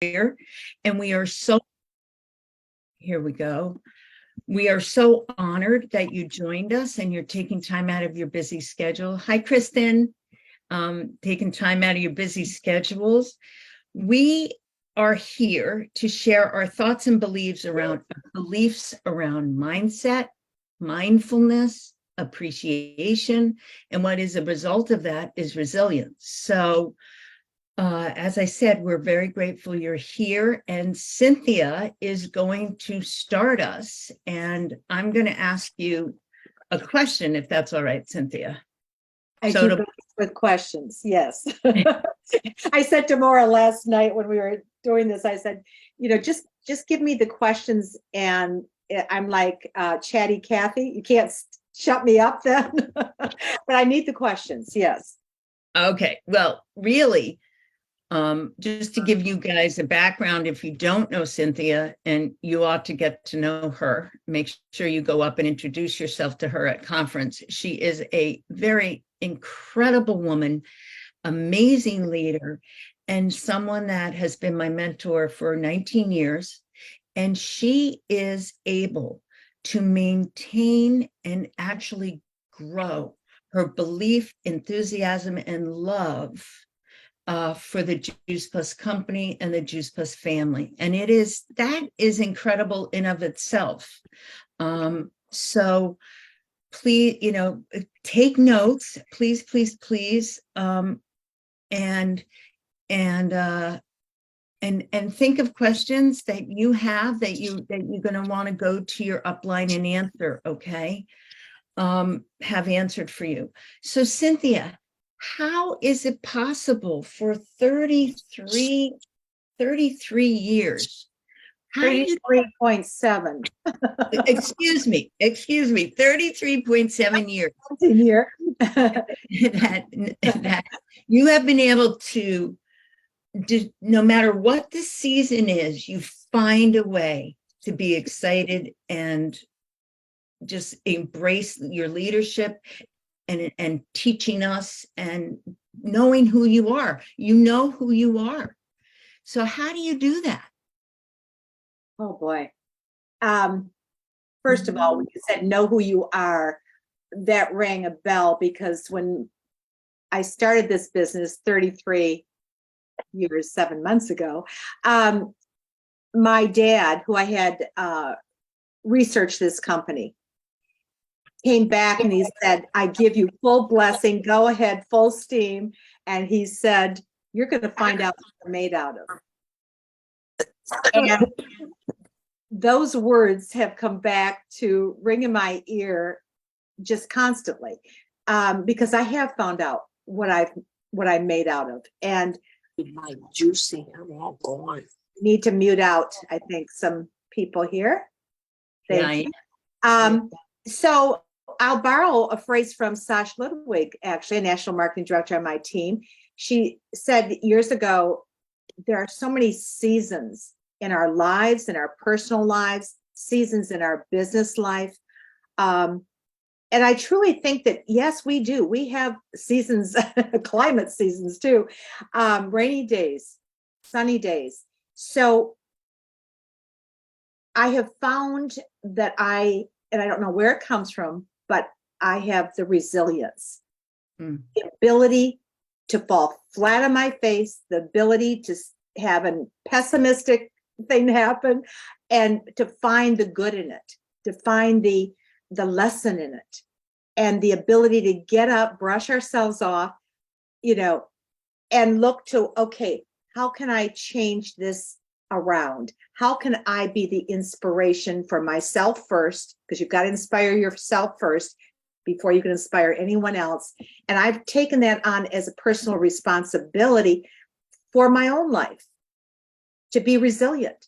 And we are so, here we go. We are so honored that you joined us and you're taking time out of your busy schedule. Hi, Kristen. Taking time out of your busy schedules. We are here to share our thoughts and beliefs around mindset, mindfulness, appreciation, and what is a result of that is resilience. So, as I said, we're very grateful you're here, and Cynthia is going to start us, and I'm going to ask you a question, if that's all right, Cynthia. I do best with questions, yes. I said to Moira last night when we were doing this, I said, just give me the questions, and I'm like Chatty Cathy. You can't shut me up then, but I need the questions, yes. Okay, well, really, just to give you guys a background, if you don't know Cynthia, and you ought to get to know her, make sure you go up and introduce yourself to her at conference. She is a very incredible woman, amazing leader, and someone that has been my mentor for 19 years. And she is able to maintain and actually grow her belief, enthusiasm, and love for the Juice Plus company and the Juice Plus family. And that is incredible in of itself. So please, take notes, please, please, please. And think of questions that you have that you're going to want to go to your upline and answer. Okay. Have answered for you. So Cynthia, how is it possible for 33 years? 33.7. Excuse me, 33.7 years. Year. that you have been able to, no matter what the season is, you find a way to be excited and just embrace your leadership and teaching us and knowing who you are. You know who you are. So how do you do that? Oh boy. First of all, when you said know who you are, that rang a bell, because when I started this business 33 years, 7 months ago, my dad, who I had researched this company, came back and he said, I give you full blessing, go ahead, full steam. And he said, you're going to find out what you're made out of. And those words have come back to ring in my ear just constantly, because I have found out what I'm made out of. And my juicy, I'm all gone. Need to mute out, I think, some people here. Thank you. So I'll borrow a phrase from Sash Ludwig, actually a national marketing director on my team. She said years ago, there are so many seasons in our lives, in our personal lives, seasons in our business life. And I truly think that, yes, we do. We have seasons, climate seasons too, rainy days, sunny days. So I have found that and I don't know where it comes from, but I have the resilience, the ability to fall flat on my face, the ability to have a pessimistic thing happen and to find the good in it, to find the lesson in it, and the ability to get up, brush ourselves off, and look to, okay, how can I change this around? How can I be the inspiration for myself first? Because you've got to inspire yourself first before you can inspire anyone else. And I've taken that on as a personal responsibility for my own life, to be resilient.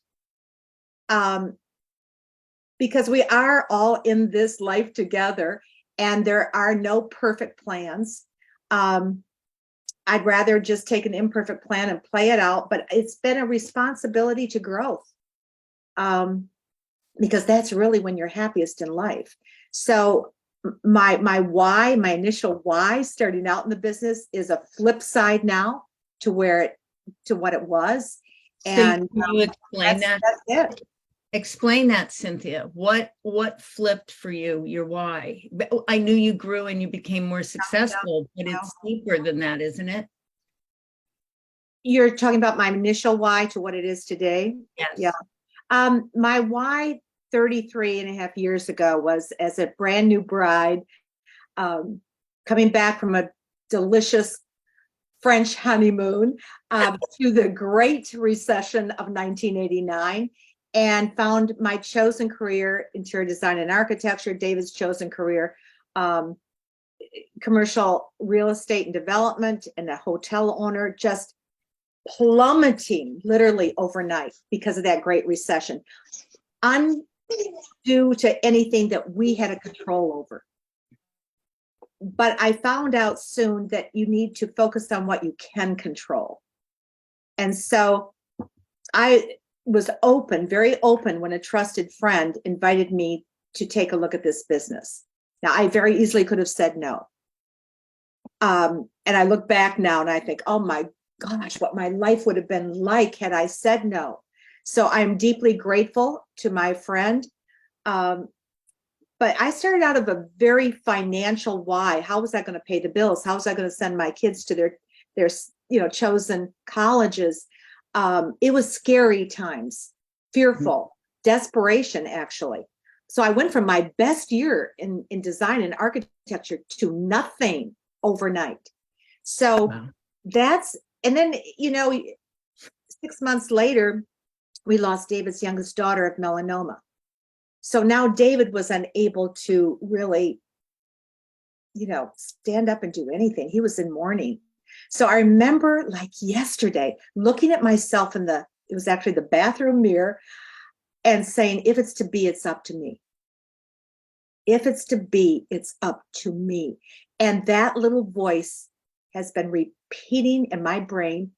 Because we are all in this life together, and there are no perfect plans. I'd rather just take an imperfect plan and play it out, but it's been a responsibility to growth, because that's really when you're happiest in life. So my why, my initial why starting out in the business is a flip side now to what it was. So And can you explain that? that's it. Explain that, Cynthia. What flipped for you? Your why? I knew you grew and you became more successful, but it's deeper than that, isn't it? You're talking about my initial why to what it is today? Yes. Yeah. My why 33 and a half years ago was as a brand new bride, coming back from a delicious French honeymoon, to the Great Recession of 1989, and found my chosen career, interior design and architecture, David's chosen career, commercial real estate and development, and a hotel owner, just plummeting literally overnight because of that Great Recession, undue to anything that we had a control over. But I found out soon that you need to focus on what you can control. And so I was open, very open, when a trusted friend invited me to take a look at this business. Now, I very easily could have said no. And I look back now and I think, oh my gosh, what my life would have been like had I said no. So I'm deeply grateful to my friend. But I started out of a very financial why. How was I going to pay the bills? How was I going to send my kids to their chosen colleges? It was scary times, fearful, desperation, actually. So I went from my best year in design and architecture to nothing overnight. So Wow. and then, 6 months later, we lost David's youngest daughter of melanoma. So now David was unable to really, stand up and do anything. He was in mourning. So I remember like yesterday looking at myself it was actually the bathroom mirror, and saying, if it's to be, it's up to me. If it's to be, it's up to me. And that little voice has been repeating in my brain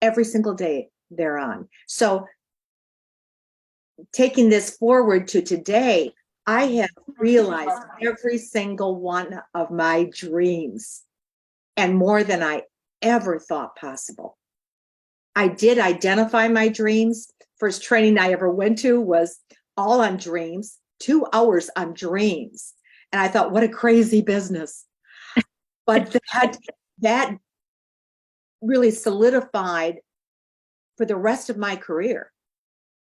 every single day thereon. So taking this forward to today, I have realized every single one of my dreams, and more than I ever thought possible. I did identify my dreams. First training I ever went to was all on dreams, 2 hours on dreams. And I thought, what a crazy business. But that really solidified for the rest of my career,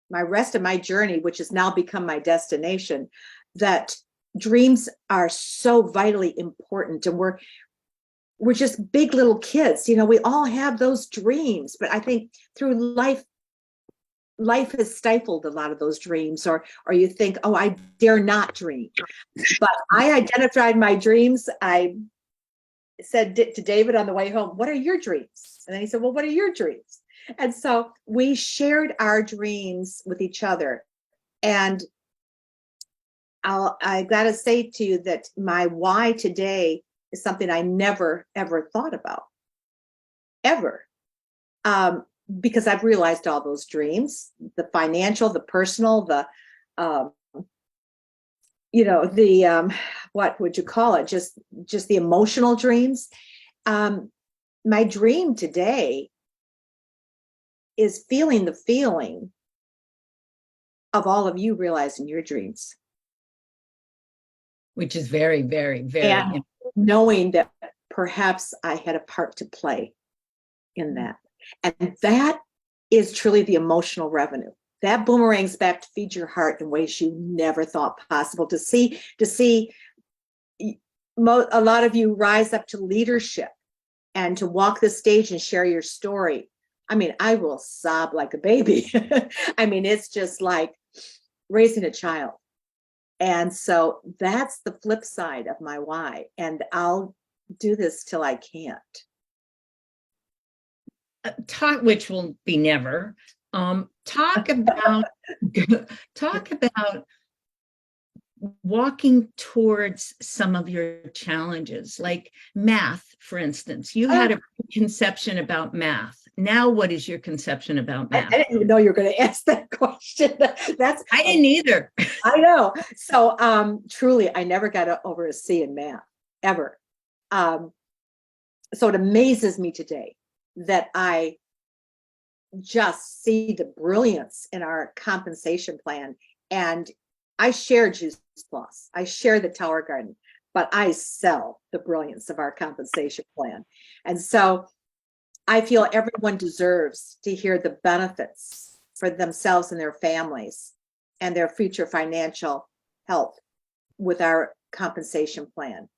my rest of my journey, which has now become my destination, that dreams are so vitally important. And we're just big little kids. We all have those dreams, but I think through life has stifled a lot of those dreams, or you think, oh, I dare not dream. But I identified my dreams. I said to David on the way home, what are your dreams? And then he said, well, what are your dreams? And so we shared our dreams with each other. And I got to say to you that my why today is something I never, ever thought about, ever. Because I've realized all those dreams, the financial, the personal, what would you call it? Just the emotional dreams. My dream today is feeling the feeling of all of you realizing your dreams. Which is very, very, very And knowing that perhaps I had a part to play in that. And that is truly the emotional revenue. That boomerangs back to feed your heart in ways you never thought possible. To see a lot of you rise up to leadership and to walk the stage and share your story. I mean, I will sob like a baby. I mean, it's just like raising a child. And so that's the flip side of my why. And I'll do this till I can't. Which will be never. Talk about walking towards some of your challenges, like math, for instance. You had a conception about math. Now, what is your conception about math? I didn't even know you were going to ask that question. I didn't either. I know. So truly, I never got over a C in math, ever. So it amazes me today that I just see the brilliance in our compensation plan. And I share Juice Plus, I share the Tower Garden, but I sell the brilliance of our compensation plan. And so I feel everyone deserves to hear the benefits for themselves and their families and their future financial health with our compensation plan.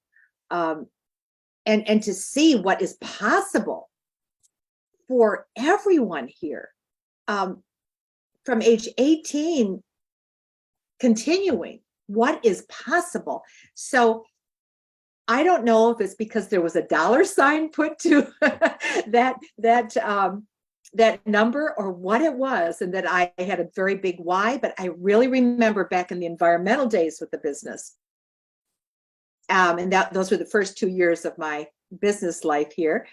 And to see what is possible for everyone here, from age 18 continuing, what is possible. So I don't know if it's because there was a dollar sign put to that number, or what it was, and that I had a very big why. But I really remember back in the environmental days with the business, and those were the first 2 years of my business life here.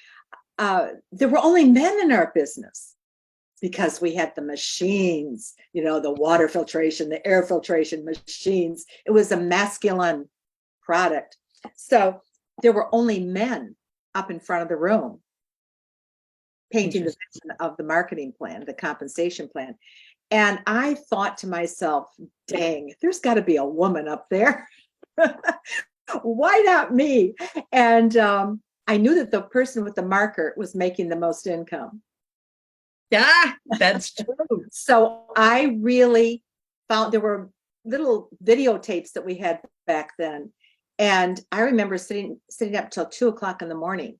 There were only men in our business because we had the machines, the water filtration, the air filtration machines. It was a masculine product. So there were only men up in front of the room painting the vision of the marketing plan, the compensation plan. And I thought to myself, dang, there's got to be a woman up there. Why not me? And I knew that the person with the marker was making the most income. Yeah, that's true. So I really found there were little videotapes that we had back then. And I remember sitting up till 2:00 in the morning,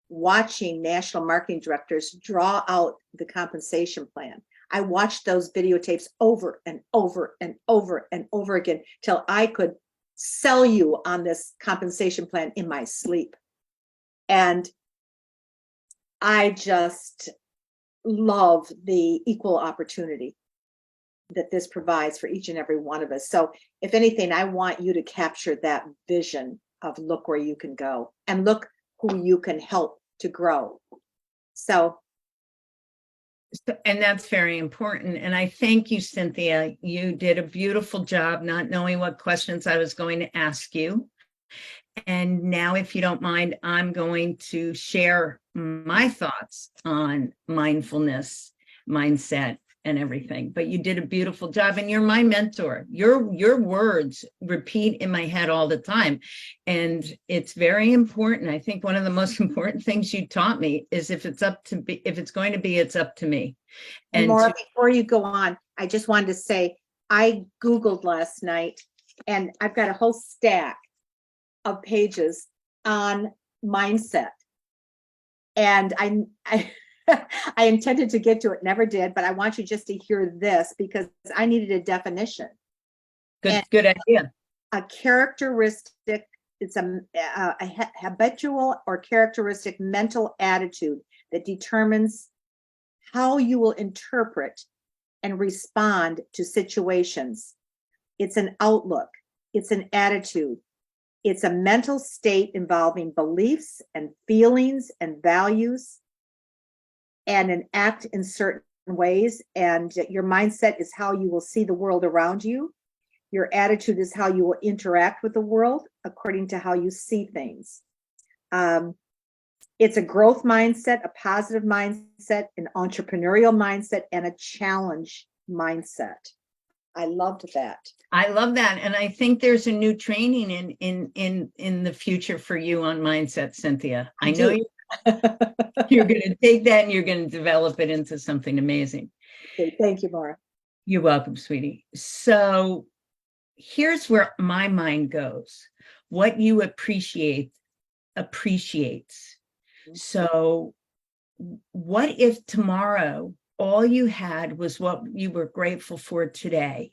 watching national marketing directors draw out the compensation plan. I watched those videotapes over and over and over and over again till I could sell you on this compensation plan in my sleep. And I just love the equal opportunity that this provides for each and every one of us. So if anything, I want you to capture that vision of look where you can go and look who you can help to grow. And that's very important. And I thank you, Cynthia. You did a beautiful job not knowing what questions I was going to ask you. And now, if you don't mind, I'm going to share my thoughts on mindfulness, mindset, and everything. But you did a beautiful job, and you're my mentor. Your words repeat in my head all the time, and it's very important. I think one of the most important things you taught me is if it's going to be, it's up to me. And Maura, before you go on, I just wanted to say I Googled last night, and I've got a whole stack of pages on mindset, and I I intended to get to it, never did, but I want you just to hear this because I needed a definition. Good idea. A characteristic, it's a habitual or characteristic mental attitude that determines how you will interpret and respond to situations. It's an outlook, it's an attitude, it's a mental state involving beliefs and feelings and values, and an act in certain ways. And your mindset is how you will see the world around you. Your attitude is how you will interact with the world according to how you see things. It's a growth mindset, a positive mindset, an entrepreneurial mindset, and a challenge mindset. I loved that. I love that. And I think there's a new training in the future for you on mindset, Cynthia. I know you're going to take that and you're going to develop it into something amazing. Okay, thank you, Maura. You're welcome, sweetie. So here's where my mind goes. What you appreciates. So what if tomorrow all you had was what you were grateful for today?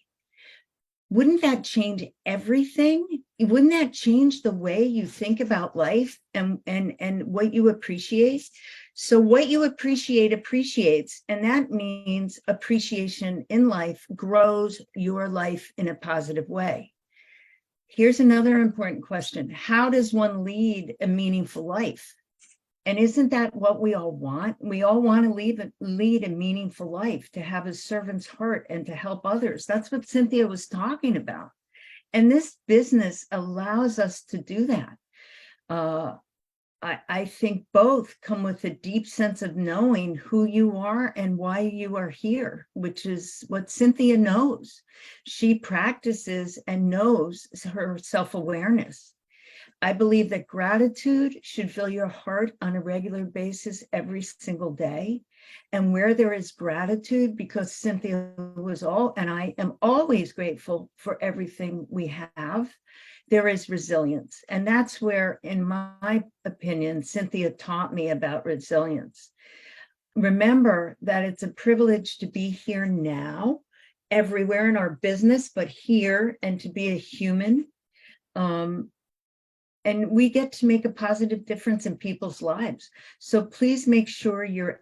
Wouldn't that change everything? Wouldn't that change the way you think about life and what you appreciate? So what you appreciate appreciates, and that means appreciation in life grows your life in a positive way. Here's another important question. How does one lead a meaningful life? And isn't that what we all want? We all want to lead a meaningful life, to have a servant's heart and to help others. That's what Cynthia was talking about. And this business allows us to do that. I think both come with a deep sense of knowing who you are and why you are here, which is what Cynthia knows. She practices and knows her self-awareness. I believe that gratitude should fill your heart on a regular basis every single day. And where there is gratitude, because Cynthia was and I am always grateful for everything we have, there is resilience. And that's where, in my opinion, Cynthia taught me about resilience. Remember that it's a privilege to be here now, everywhere in our business, but here, and to be a human. And we get to make a positive difference in people's lives. So please make sure your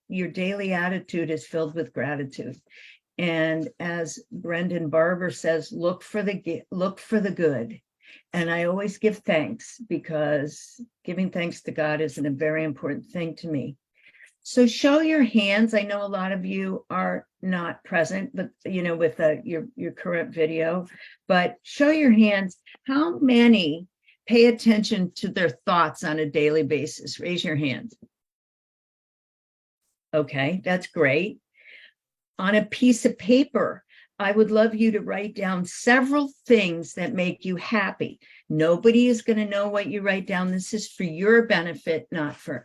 daily attitude is filled with gratitude. And as Brendan Barber says, look for the good. And I always give thanks, because giving thanks to God is a very important thing to me. So show your hands. I know a lot of you are not present, but with your current video, but show your hands. How many pay attention to their thoughts on a daily basis? Raise your hand. Okay, that's great. On a piece of paper, I would love you to write down several things that make you happy. Nobody is going to know what you write down. This is for your benefit, not for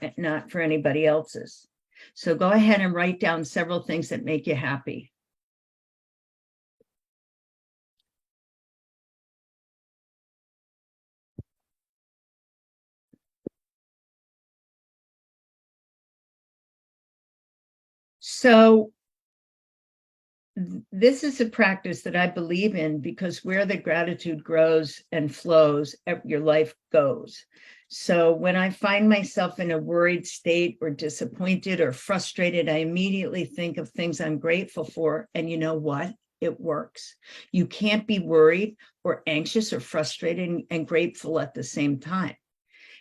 anybody else's. So go ahead and write down several things that make you happy. So this is a practice that I believe in, because where the gratitude grows and flows, your life goes. So when I find myself in a worried state or disappointed or frustrated, I immediately think of things I'm grateful for. And you know what? It works. You can't be worried or anxious or frustrated and grateful at the same time.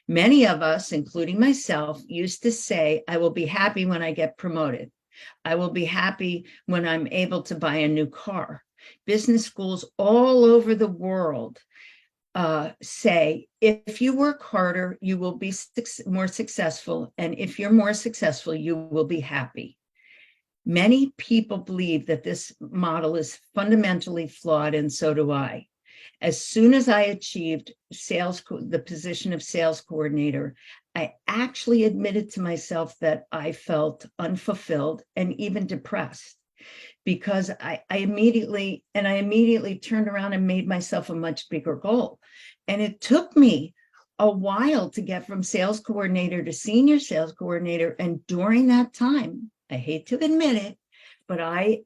Many of us, including myself, used to say, I will be happy when I get promoted. I will be happy when I'm able to buy a new car. Business schools all over the world say, if you work harder, you will be more successful. And if you're more successful, you will be happy. Many people believe that this model is fundamentally flawed, and so do I. As soon as I achieved the position of sales coordinator, I actually admitted to myself that I felt unfulfilled and even depressed, because I immediately turned around and made myself a much bigger goal. And it took me a while to get from sales coordinator to senior sales coordinator. And during that time, I hate to admit it, but I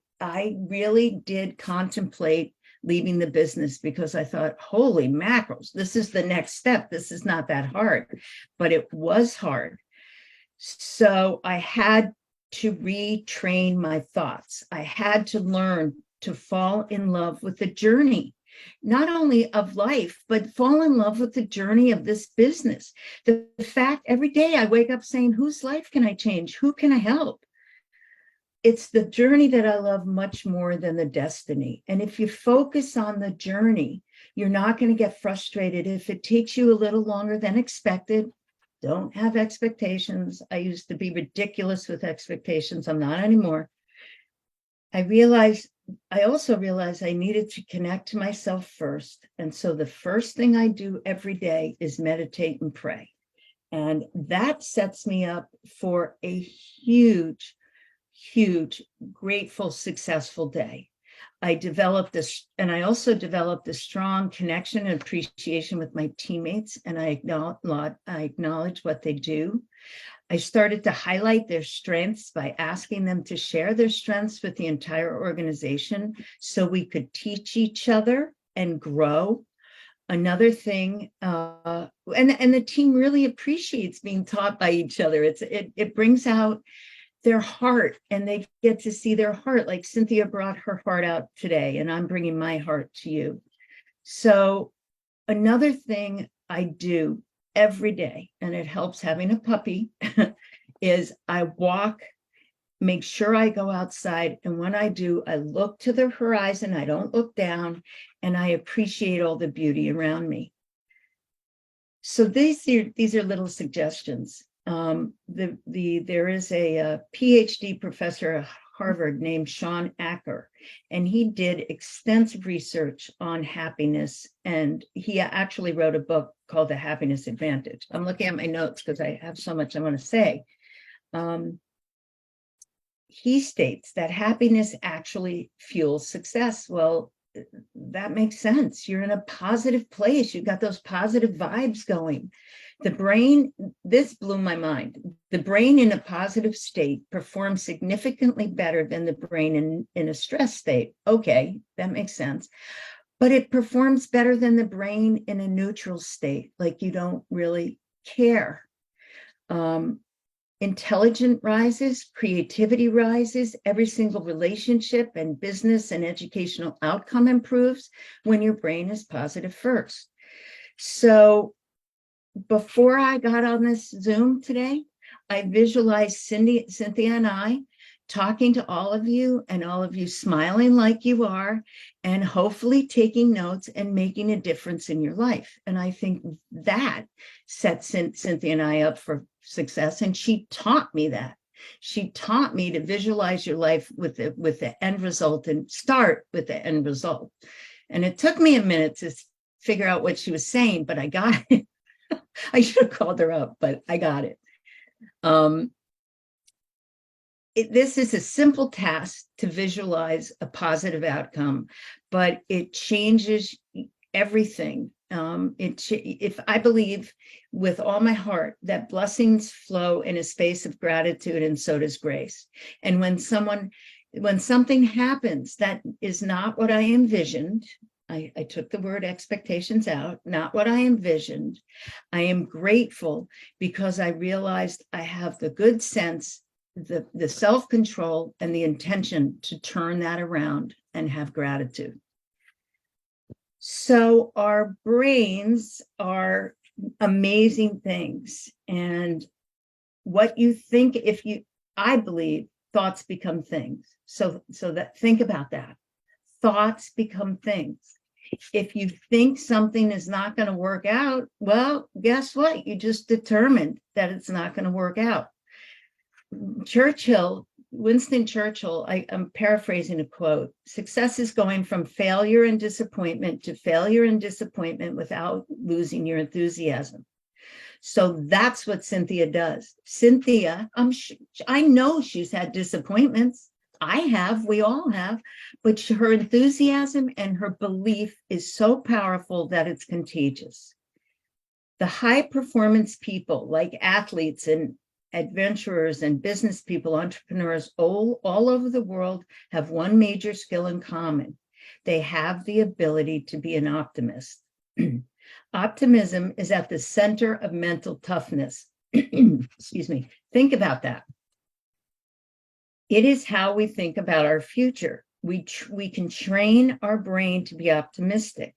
really did contemplate leaving the business, because I thought, holy mackerels, this is the next step. This is not that hard, but it was hard. So I had to retrain my thoughts. I had to learn to fall in love with the journey, not only of life, but fall in love with the journey of this business. The fact every day I wake up saying, whose life can I change? Who can I help? It's the journey that I love much more than the destiny. And if you focus on the journey, you're not going to get frustrated. If it takes you a little longer than expected, don't have expectations. I used to be ridiculous with expectations. I'm not anymore. I also realized I needed to connect to myself first. And so the first thing I do every day is meditate and pray. And that sets me up for a huge, grateful, successful day. I also developed a strong connection and appreciation with my teammates, and I acknowledge what they do. I started to highlight their strengths by asking them to share their strengths with the entire organization, so we could teach each other and grow. Another thing, and the team really appreciates being taught by each other. It brings out their heart, and they get to see their heart, like Cynthia brought her heart out today, and I'm bringing my heart to you. So another thing I do every day, and it helps having a puppy, is I walk, make sure I go outside. And when I do, I look to the horizon. I don't look down, and I appreciate all the beauty around me. So these are little suggestions. There is a PhD professor at Harvard named Sean Acker, and he did extensive research on happiness, and he actually wrote a book called The Happiness Advantage. I'm looking at my notes because I have so much I want to say. He states that happiness actually fuels success. Well, that makes sense. You're in a positive place. You've got those positive vibes going. The brain, this blew my mind. The brain in a positive state performs significantly better than the brain in a stress state. Okay, that makes sense. But it performs better than the brain in a neutral state, like you don't really care. Intelligence rises, creativity rises, every single relationship and business and educational outcome improves when your brain is positive first. So before I got on this Zoom today, I visualized Cynthia and I talking to all of you, and all of you smiling like you are, and hopefully taking notes and making a difference in your life. And I think that sets Cynthia and I up for success. And she taught me that. She taught me to visualize your life with the end result and start with the end result. And it took me a minute to figure out what she was saying, but I got it. I should have called her up, but I got it. This is a simple task to visualize a positive outcome, but it changes everything. If I believe with all my heart that blessings flow in a space of gratitude, and so does grace. And when something happens that is not what I envisioned, I took the word expectations out, not what I envisioned, I am grateful because I realized I have the good sense, the self-control, and the intention to turn that around and have gratitude. So our brains are amazing things. And what you think, I believe thoughts become things. So that, think about that. Thoughts become things. If you think something is not going to work out, well, guess what? You just determined that it's not going to work out. Winston Churchill, I'm paraphrasing a quote, success is going from failure and disappointment to failure and disappointment without losing your enthusiasm. So that's what Cynthia does. Cynthia, I know she's had disappointments. I have, we all have, but her enthusiasm and her belief is so powerful that it's contagious. The high performance people, like athletes and adventurers and business people, entrepreneurs all over the world, have one major skill in common. They have the ability to be an optimist. Optimism is at the center of mental toughness. Excuse me. Think about that. It is how we think about our future. We can train our brain to be optimistic.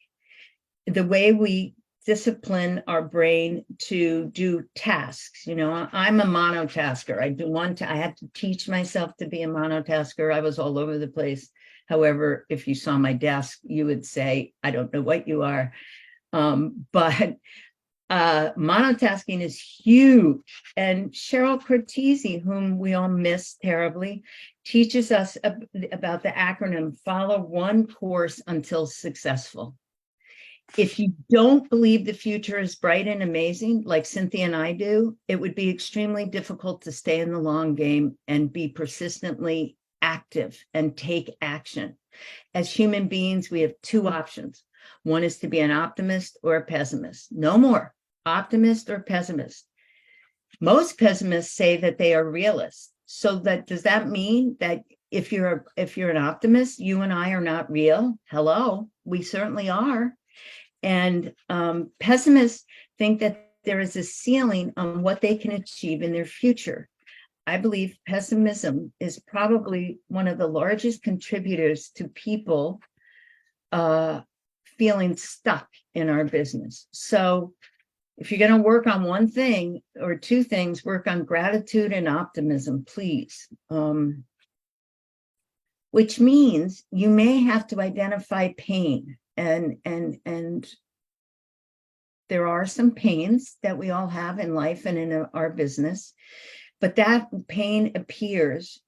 The way we discipline our brain to do tasks. I'm a monotasker. I had to teach myself to be a monotasker. I was all over the place. However, if you saw my desk, you would say, I don't know what you are. But monotasking is huge. And Cheryl Cortese, whom we all miss terribly, teaches us about the acronym, follow one course until successful. If you don't believe the future is bright and amazing, like Cynthia and I do, it would be extremely difficult to stay in the long game and be persistently active and take action. As human beings, we have two options. One is to be an optimist or a pessimist. No more. Optimist or pessimist. Most pessimists say that they are realists. So does that mean that if you're an optimist, you and I are not real? Hello, we certainly are. And pessimists think that there is a ceiling on what they can achieve in their future. I believe pessimism is probably one of the largest contributors to people feeling stuck in our business. So if you're going to work on one thing or two things, work on gratitude and optimism, please. Which means you may have to identify pain and there are some pains that we all have in life and in our business, but that pain appears,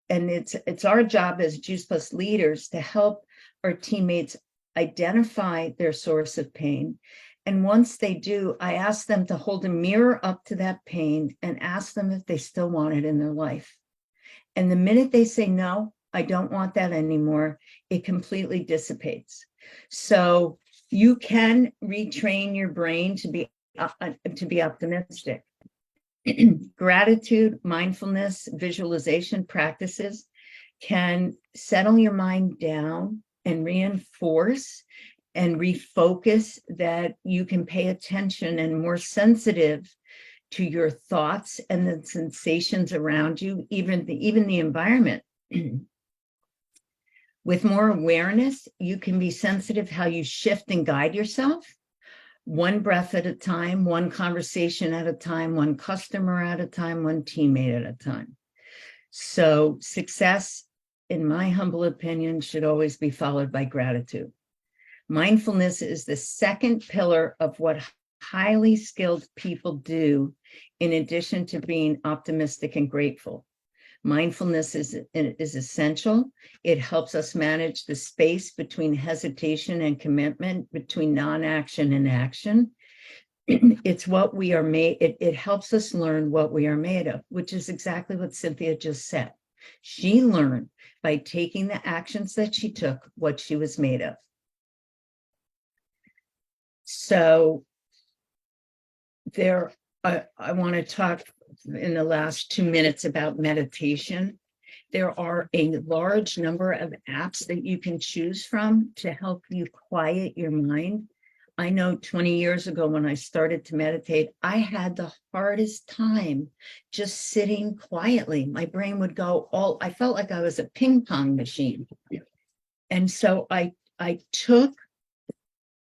and it's our job as Juice Plus leaders to help our teammates identify their source of pain. And once they do, I ask them to hold a mirror up to that pain and ask them if they still want it in their life. And the minute they say, no, I don't want that anymore, it completely dissipates. So you can retrain your brain to be optimistic. Gratitude, mindfulness, visualization practices can settle your mind down and reinforce and refocus that you can pay attention and more sensitive to your thoughts and the sensations around you, even the environment. With more awareness, you can be sensitive how you shift and guide yourself, one breath at a time, one conversation at a time, one customer at a time, one teammate at a time. So success, in my humble opinion, should always be followed by gratitude. Mindfulness is the second pillar of what highly skilled people do, in addition to being optimistic and grateful. Mindfulness is essential. It helps us manage the space between hesitation and commitment, between non-action and action. It's what we are made. It helps us learn what we are made of, which is exactly what Cynthia just said. She learned by taking the actions that she took what she was made of. So I want to talk in the last 2 minutes about meditation. There are a large number of apps that you can choose from to help you quiet your mind. I know 20 years ago when I started to meditate, I had the hardest time just sitting quietly. My brain would go I felt like I was a ping pong machine. And so I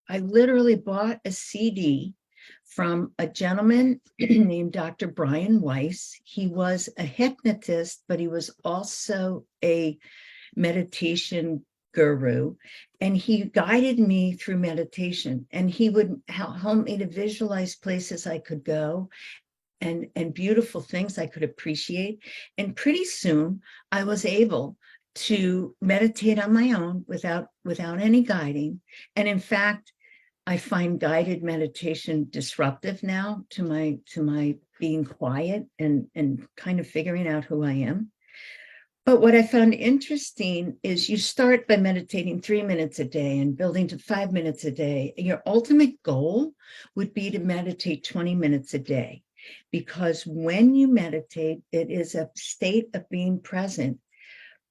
literally bought a CD from a gentleman named Dr. Brian Weiss. He was a hypnotist, but he was also a meditation guru. And he guided me through meditation. And he would help me to visualize places I could go and beautiful things I could appreciate. And pretty soon I was able to meditate on my own without any guiding. And in fact, I find guided meditation disruptive now to my being quiet and kind of figuring out who I am. But what I found interesting is you start by meditating 3 minutes a day and building to 5 minutes a day. Your ultimate goal would be to meditate 20 minutes a day, because when you meditate, it is a state of being present.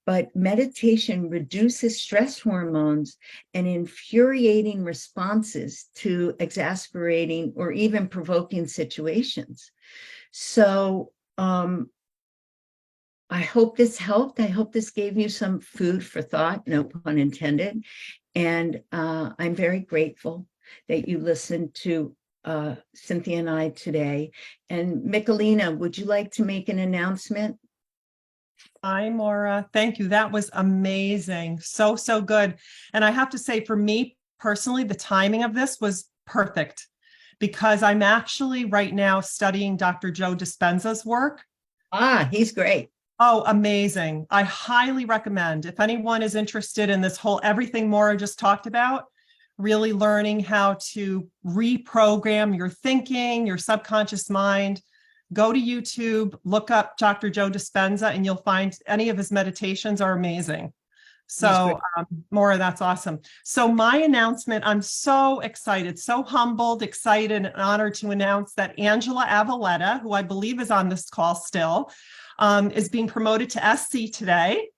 But meditation reduces stress hormones and infuriating responses to exasperating or even provoking situations. So I hope this helped. I hope this gave you some food for thought, no pun intended. And I'm very grateful that you listened to Cynthia and I today. And Michelina, would you like to make an announcement? Hi, Moira. Thank you. That was amazing. So good. And I have to say, for me personally, the timing of this was perfect, because I'm actually right now studying Dr. Joe Dispenza's work. He's great. Oh, amazing. I highly recommend, if anyone is interested in this whole everything Moira just talked about, really learning how to reprogram your thinking, your subconscious mind. Go to YouTube, look up Dr. Joe Dispenza, and you'll find any of his meditations are amazing. So, Maura, that's awesome. So my announcement, I'm so excited, so humbled, excited, and honored to announce that Angela Avaletta, who I believe is on this call still, is being promoted to SC today.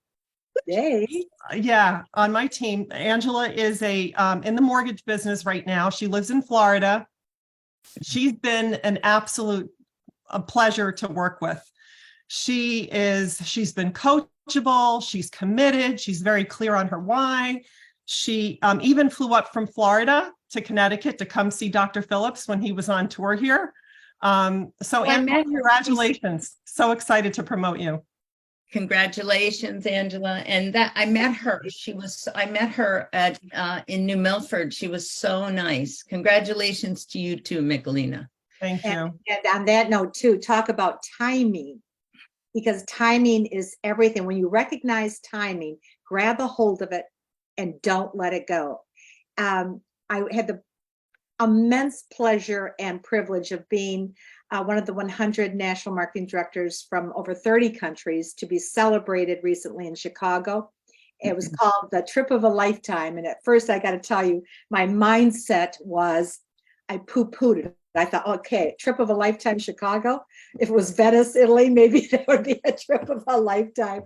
Yay. Yeah, on my team. Angela is in the mortgage business right now. She lives in Florida. She's been an absolute a pleasure to work with. She's been coachable, she's committed, she's very clear on her why. She even flew up from Florida to Connecticut to come see Dr. Phillips when he was on tour here. So Angela, congratulations. So excited to promote you. Congratulations, Angela. And that I met her. I met her at in New Milford. She was so nice. Congratulations to you too, Michelina. Thank you. And on that note too, talk about timing, because timing is everything. When you recognize timing, grab a hold of it and don't let it go. I had the immense pleasure and privilege of being one of the 100 national marketing directors from over 30 countries to be celebrated recently in Chicago. It was called the Trip of a Lifetime. And at first, I got to tell you, my mindset was I poo-pooed it. I thought, okay, trip of a lifetime, Chicago. If it was Venice, Italy, maybe that would be a trip of a lifetime.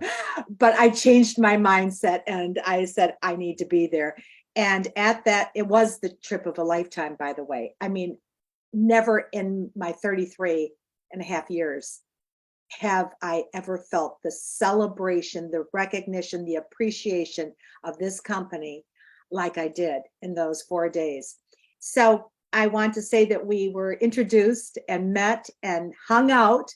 But I changed my mindset and I said, I need to be there. And at that, it was the trip of a lifetime, by the way. I mean, never in my 33 and a half years have I ever felt the celebration, the recognition, the appreciation of this company like I did in those 4 days. So I want to say that we were introduced and met and hung out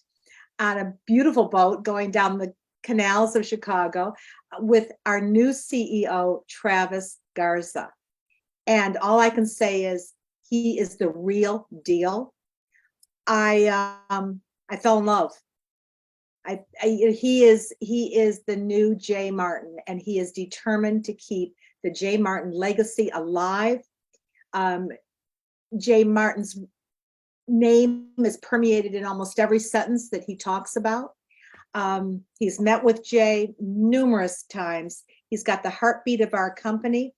on a beautiful boat going down the canals of Chicago with our new CEO, Travis Garza. And all I can say is he is the real deal. I fell in love. He is the new Jay Martin, and he is determined to keep the Jay Martin legacy alive. Jay Martin's name is permeated in almost every sentence that he talks about. He's met with Jay numerous times. He's got the heartbeat of our company.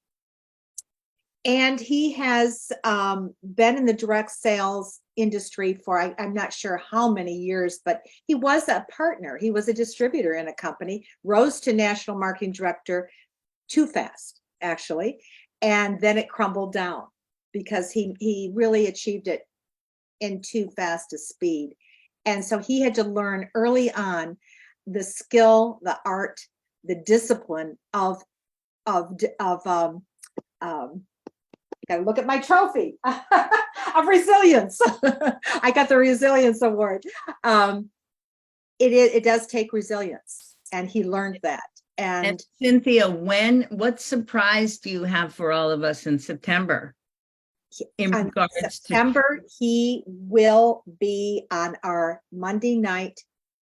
And he has been in the direct sales industry for, I'm not sure how many years, but he was a partner. He was a distributor in a company, rose to national marketing director too fast, actually. And then it crumbled down because he really achieved it in too fast a speed. And so he had to learn early on the skill, the art, the discipline of gotta look at my trophy of resilience. I got the resilience award. It does take resilience, and he learned that. And Cynthia, what surprise do you have for all of us in September? In regards September, he will be on our Monday night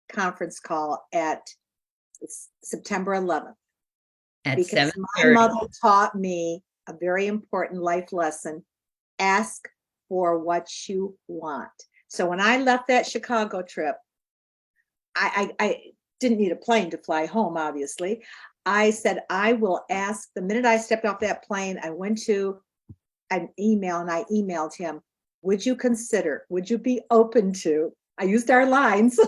conference call at September 11th. At because 7:30. my mother taught me a very important life lesson: ask for what you want. So when I left that Chicago trip, I didn't need a plane to fly home, obviously. I said, I will ask. The minute I stepped off that plane, I went to an email and I emailed him, would you be open to, I used our lines,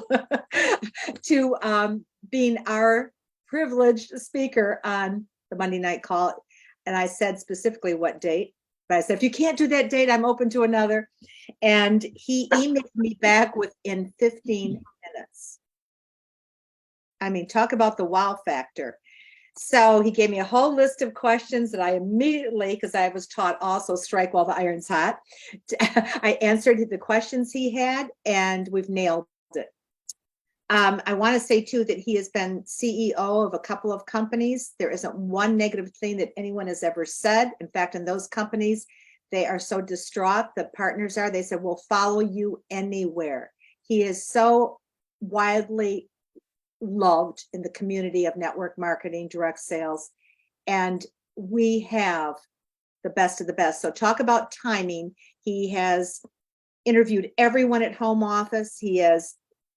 to being our privileged speaker on the Monday night call. And I said specifically what date, but I said, if you can't do that date, I'm open to another. And he emailed me back within 15 minutes. I mean, talk about the wow factor. So he gave me a whole list of questions that I immediately, because I was taught also strike while the iron's hot, I answered the questions he had, and we've nailed it. I want to say too that he has been CEO of a couple of companies. There isn't one negative thing that anyone has ever said. In fact, in those companies, they are so distraught, the partners are, they said, we'll follow you anywhere. He is so widely loved in the community of network marketing, direct sales, and we have the best of the best. So talk about timing. He has interviewed everyone at home office. He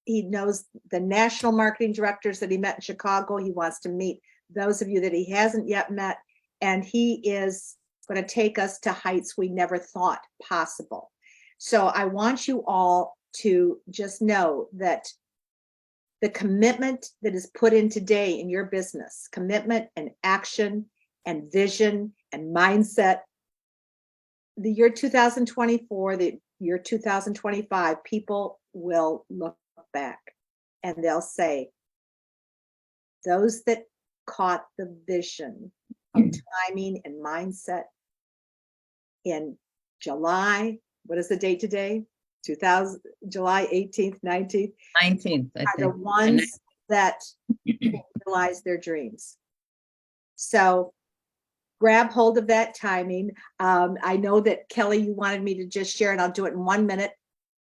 knows the national marketing directors that he met in Chicago. He wants to meet those of you that he hasn't yet met, and he is going to take us to heights we never thought possible. So I want you all to just know that the commitment that is put in today in your business, commitment and action and vision and mindset, the year 2024, the year 2025, people will look back and they'll say, those that caught the vision of timing and mindset in July, what is the date today? July 18th, 19th. 19th, I are the think. ones that realize their dreams. So grab hold of that timing. I know that Kelly, you wanted me to just share it. I'll do it in 1 minute.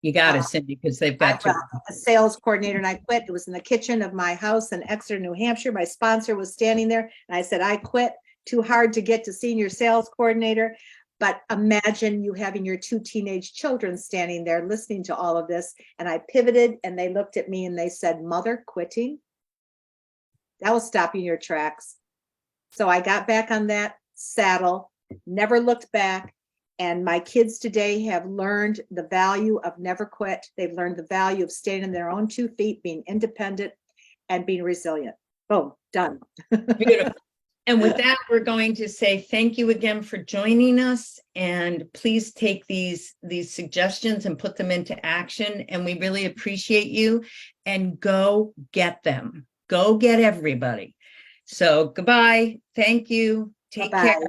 You got it, Cindy, because they've got to. A sales coordinator, and I quit. It was in the kitchen of my house in Exeter, New Hampshire. My sponsor was standing there, and I said, I quit. Too hard to get to senior sales coordinator. But imagine you having your 2 teenage children standing there listening to all of this. And I pivoted, and they looked at me and they said, Mother, quitting? That will stop you in your tracks. So I got back on that saddle, never looked back. And my kids today have learned the value of never quit. They've learned the value of staying on their own 2 feet, being independent and being resilient. Boom, done. Beautiful. And with that, we're going to say thank you again for joining us. And please take these suggestions and put them into action. And we really appreciate you. And go get them. Go get everybody. So goodbye. Thank you. Take Bye-bye. care.